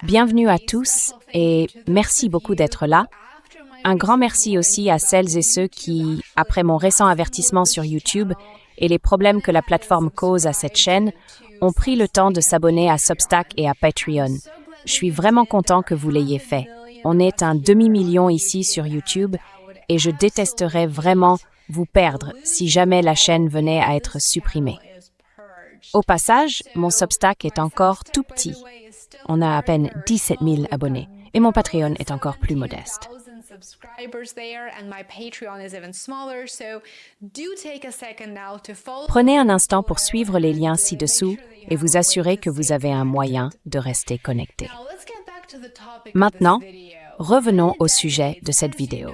Bienvenue à tous et merci beaucoup d'être là. Un grand merci aussi à celles et ceux qui, après mon récent avertissement sur YouTube et les problèmes que la plateforme cause à cette chaîne, ont pris le temps de s'abonner à Substack et à Patreon. Je suis vraiment content que vous l'ayez fait. On est un demi-million ici sur YouTube et je détesterais vraiment vous perdre si jamais la chaîne venait à être supprimée. Au passage, mon Substack est encore tout petit. On a à peine 17 000 abonnés et mon Patreon est encore plus modeste. Prenez un instant pour suivre les liens ci-dessous et vous assurer que vous avez un moyen de rester connecté. Maintenant, revenons au sujet de cette vidéo.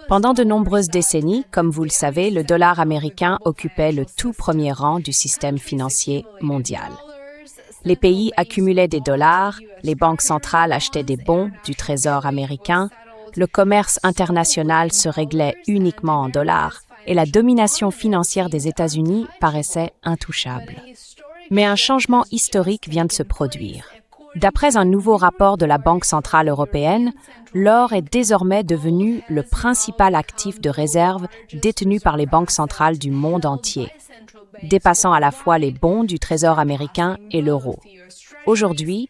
Pendant de nombreuses décennies, comme vous le savez, le dollar américain occupait le tout premier rang du système financier mondial. Les pays accumulaient des dollars, les banques centrales achetaient des bons du Trésor américain, le commerce international se réglait uniquement en dollars et la domination financière des États-Unis paraissait intouchable. Mais un changement historique vient de se produire. D'après un nouveau rapport de la Banque centrale européenne, l'or est désormais devenu le principal actif de réserve détenu par les banques centrales du monde entier, dépassant à la fois les bons du Trésor américain et l'euro. Aujourd'hui,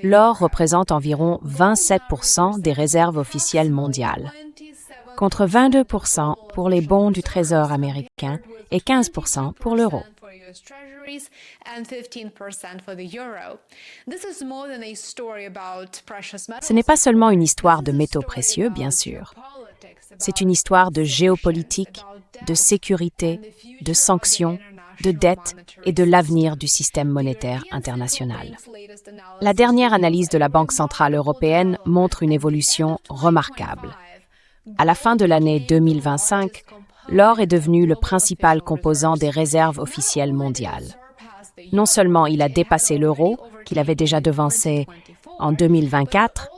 l'or représente environ 27% des réserves officielles mondiales, contre 22% pour les bons du Trésor américain et 15% pour l'euro. Ce n'est pas seulement une histoire de métaux précieux, bien sûr. C'est une histoire de géopolitique, de sécurité, de sanctions, de dettes et de l'avenir du système monétaire international. La dernière analyse de la Banque centrale européenne montre une évolution remarquable. À la fin de l'année 2025, l'or est devenu le principal composant des réserves officielles mondiales. Non seulement il a dépassé l'euro, qu'il avait déjà devancé en 2024,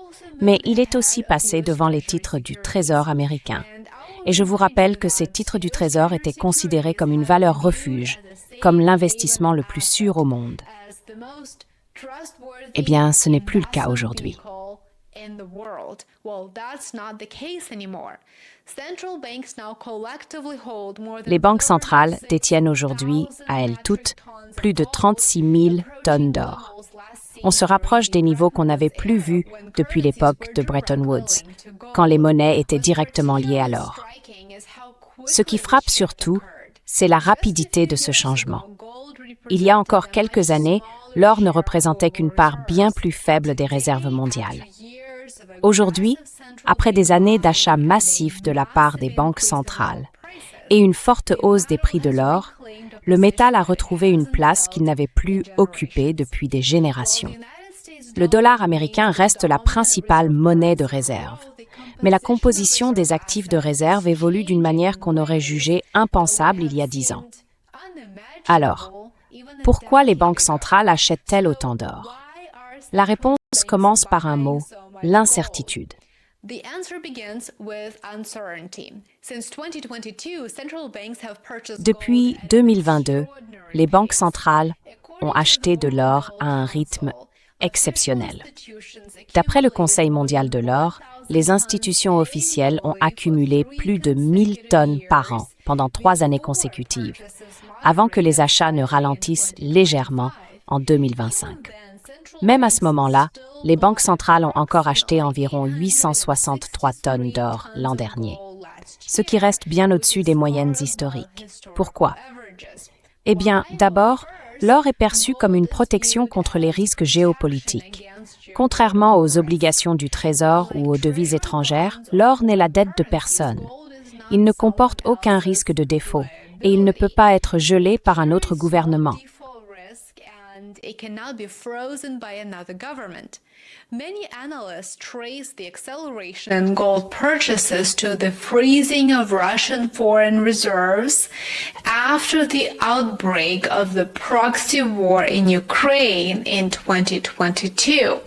mais il est aussi passé devant les titres du Trésor américain. Et je vous rappelle que ces titres du Trésor étaient considérés comme une valeur refuge, comme l'investissement le plus sûr au monde. Eh bien, ce n'est plus le cas aujourd'hui. Les banques centrales détiennent aujourd'hui, à elles toutes, plus de 36 000 tonnes d'or. On se rapproche des niveaux qu'on n'avait plus vus depuis l'époque de Bretton Woods, quand les monnaies étaient directement liées à l'or. Ce qui frappe surtout, c'est la rapidité de ce changement. Il y a encore quelques années, l'or ne représentait qu'une part bien plus faible des réserves mondiales. Aujourd'hui, après des années d'achats massifs de la part des banques centrales et une forte hausse des prix de l'or, le métal a retrouvé une place qu'il n'avait plus occupée depuis des générations. Le dollar américain reste la principale monnaie de réserve, mais la composition des actifs de réserve évolue d'une manière qu'on aurait jugée impensable il y a 10 ans. Alors, pourquoi les banques centrales achètent-elles autant d'or? La réponse commence par un mot, l'incertitude. Depuis 2022, les banques centrales ont acheté de l'or à un rythme exceptionnel. D'après le Conseil mondial de l'or, les institutions officielles ont accumulé plus de 1000 tonnes par an pendant 3 années consécutives, avant que les achats ne ralentissent légèrement en 2025. Même à ce moment-là, les banques centrales ont encore acheté environ 863 tonnes d'or l'an dernier, ce qui reste bien au-dessus des moyennes historiques. Pourquoi? Eh bien, d'abord, l'or est perçu comme une protection contre les risques géopolitiques. Contrairement aux obligations du Trésor ou aux devises étrangères, l'or n'est la dette de personne. Il ne comporte aucun risque de défaut et il ne peut pas être gelé par un autre gouvernement. It cannot be frozen by another government. Many analysts trace the acceleration in gold purchases to the freezing of Russian foreign reserves after the outbreak of the proxy war in Ukraine in 2022.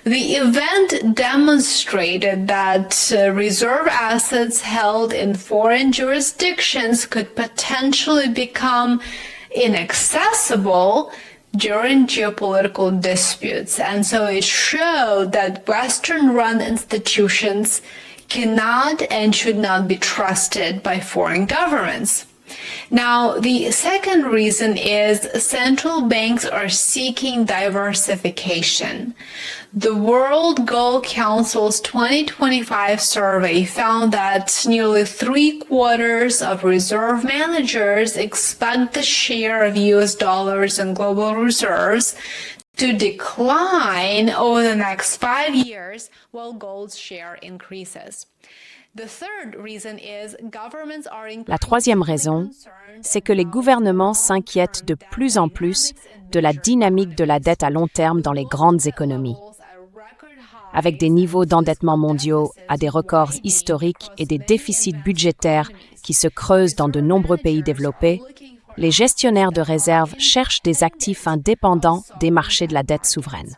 The event demonstrated that reserve assets held in foreign jurisdictions could potentially become inaccessible during geopolitical disputes. And so it showed that Western-run institutions cannot and should not be trusted by foreign governments. Now, the second reason is central banks are seeking diversification. The World Gold Council's 2025 survey found that nearly 3/4 of reserve managers expect the share of US dollars in global reserves to decline over the next 5 years while gold's share increases. La troisième raison, c'est que les gouvernements s'inquiètent de plus en plus de la dynamique de la dette à long terme dans les grandes économies. Avec des niveaux d'endettement mondiaux à des records historiques et des déficits budgétaires qui se creusent dans de nombreux pays développés, les gestionnaires de réserves cherchent des actifs indépendants des marchés de la dette souveraine.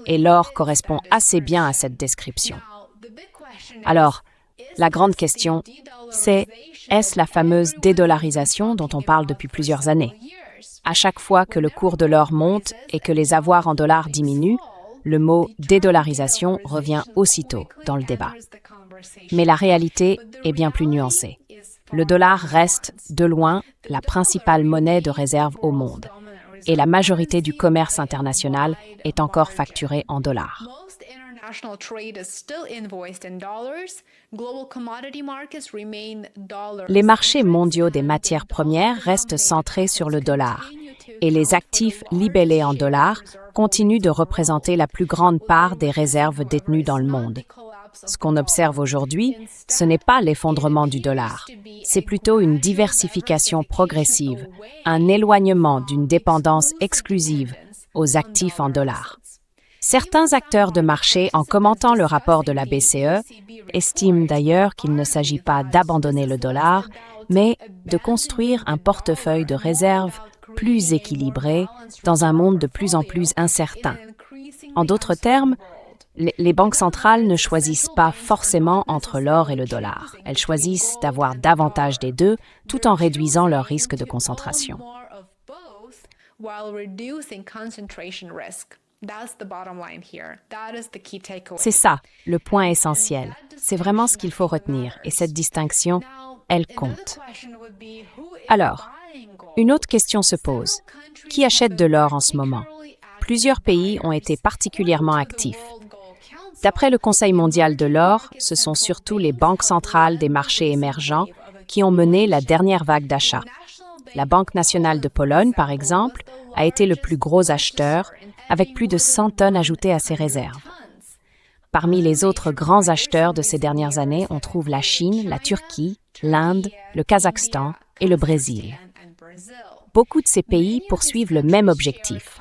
Et l'or correspond assez bien à cette description. Alors, la grande question, c'est est-ce la fameuse dédollarisation dont on parle depuis plusieurs années? À chaque fois que le cours de l'or monte et que les avoirs en dollars diminuent, le mot dédollarisation revient aussitôt dans le débat. Mais la réalité est bien plus nuancée. Le dollar reste, de loin, la principale monnaie de réserve au monde. Et la majorité du commerce international est encore facturée en dollars. Les marchés mondiaux des matières premières restent centrés sur le dollar et les actifs libellés en dollars continuent de représenter la plus grande part des réserves détenues dans le monde. Ce qu'on observe aujourd'hui, ce n'est pas l'effondrement du dollar, c'est plutôt une diversification progressive, un éloignement d'une dépendance exclusive aux actifs en dollars. Certains acteurs de marché, en commentant le rapport de la BCE, estiment d'ailleurs qu'il ne s'agit pas d'abandonner le dollar, mais de construire un portefeuille de réserves plus équilibré dans un monde de plus en plus incertain. En d'autres termes, les banques centrales ne choisissent pas forcément entre l'or et le dollar. Elles choisissent d'avoir davantage des deux tout en réduisant leur risque de concentration. C'est ça, le point essentiel. C'est vraiment ce qu'il faut retenir et cette distinction, elle compte. Alors, une autre question se pose. Qui achète de l'or en ce moment? Plusieurs pays ont été particulièrement actifs. D'après le Conseil mondial de l'or, ce sont surtout les banques centrales des marchés émergents qui ont mené la dernière vague d'achats. La Banque nationale de Pologne, par exemple, a été le plus gros acheteur, avec plus de 100 tonnes ajoutées à ses réserves. Parmi les autres grands acheteurs de ces dernières années, on trouve la Chine, la Turquie, l'Inde, le Kazakhstan et le Brésil. Beaucoup de ces pays poursuivent le même objectif,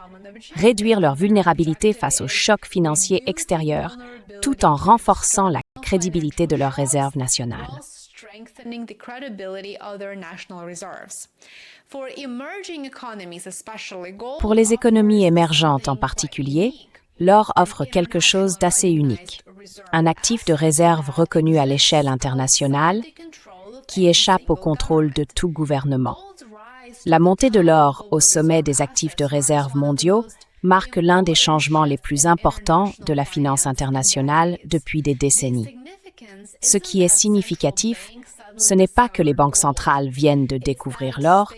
réduire leur vulnérabilité face aux chocs financiers extérieurs, tout en renforçant la crédibilité de leurs réserves nationales. Pour les économies émergentes en particulier, l'or offre quelque chose d'assez unique, un actif de réserve reconnu à l'échelle internationale qui échappe au contrôle de tout gouvernement. La montée de l'or au sommet des actifs de réserve mondiaux marque l'un des changements les plus importants de la finance internationale depuis des décennies. Ce qui est significatif, ce n'est pas que les banques centrales viennent de découvrir l'or,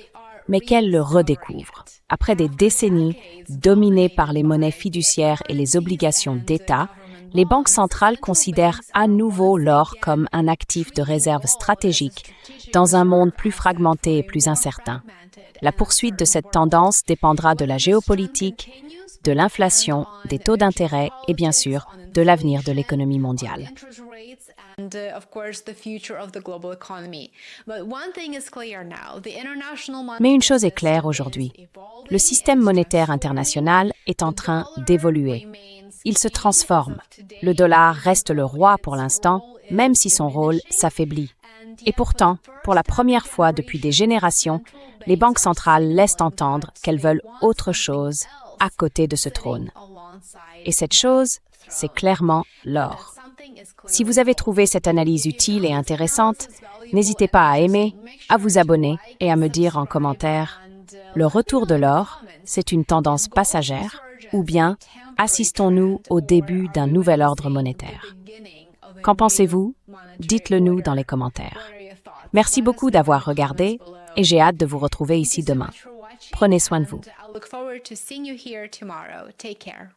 mais qu'elles le redécouvrent. Après des décennies dominées par les monnaies fiduciaires et les obligations d'État, les banques centrales considèrent à nouveau l'or comme un actif de réserve stratégique dans un monde plus fragmenté et plus incertain. La poursuite de cette tendance dépendra de la géopolitique, de l'inflation, des taux d'intérêt et bien sûr de l'avenir de l'économie mondiale. Mais une chose est claire aujourd'hui, le système monétaire international est en train d'évoluer. Il se transforme. Le dollar reste le roi pour l'instant, même si son rôle s'affaiblit. Et pourtant, pour la première fois depuis des générations, les banques centrales laissent entendre qu'elles veulent autre chose à côté de ce trône. Et cette chose, c'est clairement l'or. Si vous avez trouvé cette analyse utile et intéressante, n'hésitez pas à aimer, à vous abonner et à me dire en commentaire Le retour de l'or, c'est une tendance passagère ou bien assistons-nous au début d'un nouvel ordre monétaire? Qu'en pensez-vous? Dites-le nous dans les commentaires. Merci beaucoup d'avoir regardé et j'ai hâte de vous retrouver ici demain. Prenez soin de vous. I look forward to seeing you here tomorrow. Take care.